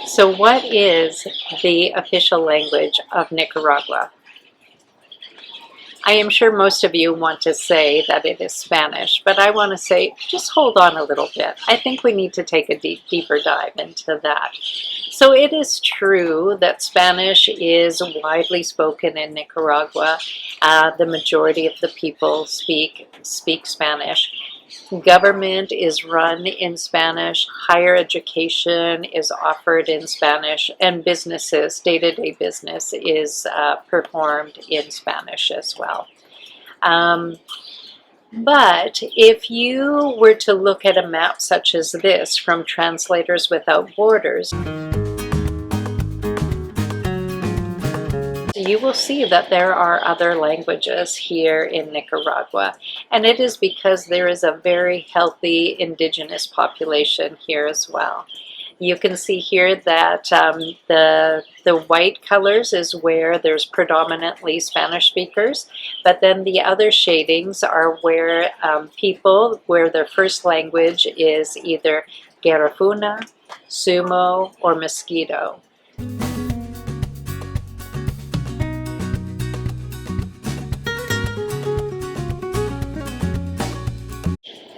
So what is the official language of Nicaragua? I am sure most of you want to say that it is Spanish, but I want to say just hold on a little bit. I think we need to take a deeper dive into that. So it is true that Spanish is widely spoken in Nicaragua. The majority of the people speak Spanish. Government is run in Spanish, higher education is offered in Spanish, and businesses, day-to-day business is performed in Spanish as well. But if you were to look at a map such as this from Translators Without Borders, you will see that there are other languages here in Nicaragua, and it is because there is a very healthy indigenous population here as well. You can see here that the white colors is where there's predominantly Spanish speakers, but then the other shadings are where people, where their first language is either Garifuna, Sumo, or Miskito.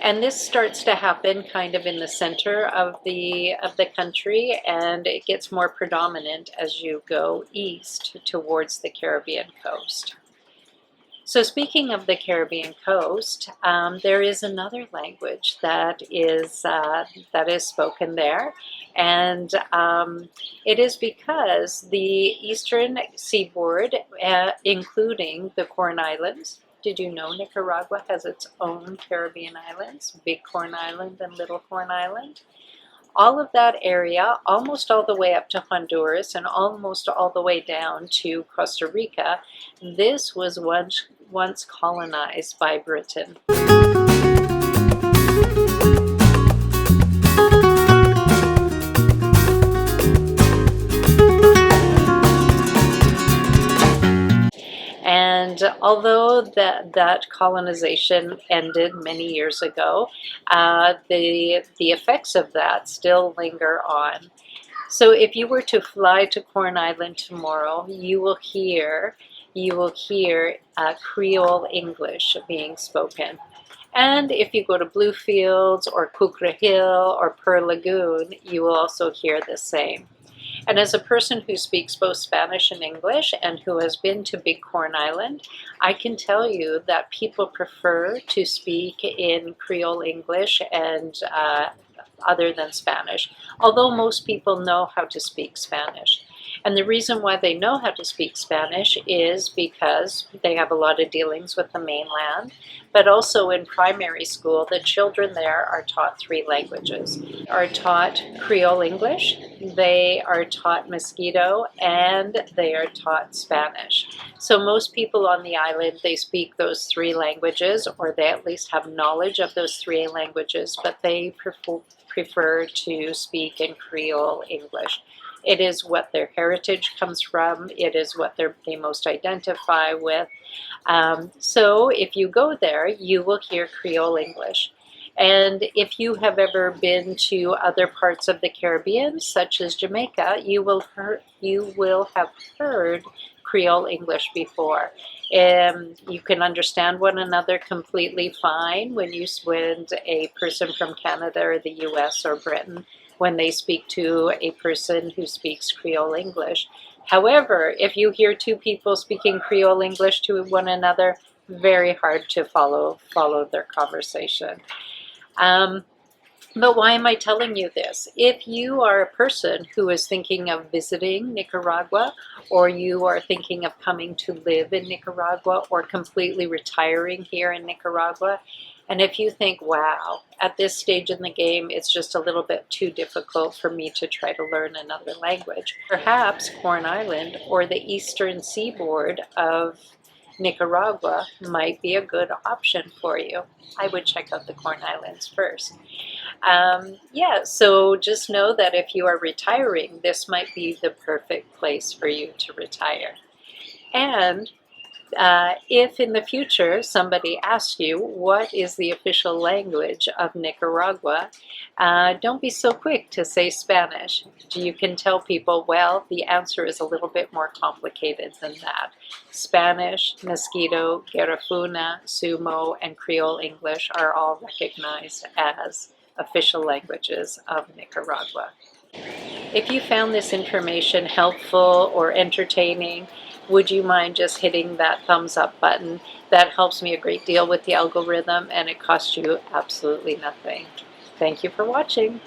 And this starts to happen kind of in the center of the country, and it gets more predominant as you go east towards the Caribbean coast. So speaking of the Caribbean coast, there is another language that is spoken there, and it is because the eastern seaboard, including the Corn Islands. Did you know Nicaragua has its own Caribbean islands, Big Corn Island and Little Corn Island? All of that area, almost all the way up to Honduras and almost all the way down to Costa Rica, this was once colonized by Britain. And although that colonization ended many years ago, the effects of that still linger on. So if you were to fly to Corn Island tomorrow, you will hear Creole English being spoken. And if you go to Bluefields or Kukra Hill or Pearl Lagoon, you will also hear the same. And as a person who speaks both Spanish and English and who has been to Big Corn Island, I can tell you that people prefer to speak in Creole English and other than Spanish, although most people know how to speak Spanish. And the reason why they know how to speak Spanish is because they have a lot of dealings with the mainland, but also in primary school, the children there are taught 3 languages. They are taught Creole English, they are taught Miskito, and they are taught Spanish. So most people on the island, they speak those 3 languages, or they at least have knowledge of those 3 languages, but they prefer to speak in Creole English. It is what their heritage comes from. It is what they most identify with. So if you go there, you will hear Creole English. And if you have ever been to other parts of the Caribbean, such as Jamaica, you will have heard Creole English before. You can understand one another completely fine when a person from Canada or the US or Britain, when they speak to a person who speaks Creole English. However, if you hear 2 people speaking Creole English to one another, very hard to follow their conversation. But why am I telling you this? If you are a person who is thinking of visiting Nicaragua, or you are thinking of coming to live in Nicaragua, or completely retiring here in Nicaragua, and if you think, wow, at this stage in the game, it's just a little bit too difficult for me to try to learn another language, perhaps Corn Island or the eastern seaboard of Nicaragua might be a good option for you. I would check out the Corn Islands first. So just know that if you are retiring, this might be the perfect place for you to retire. And If in the future somebody asks you what is the official language of Nicaragua, don't be so quick to say Spanish. You can tell people, well, the answer is a little bit more complicated than that. Spanish, Miskito, Garifuna, Sumo, and Creole English are all recognized as official languages of Nicaragua. If you found this information helpful or entertaining, would you mind just hitting that thumbs up button? That helps me a great deal with the algorithm, and it costs you absolutely nothing. Thank you for watching.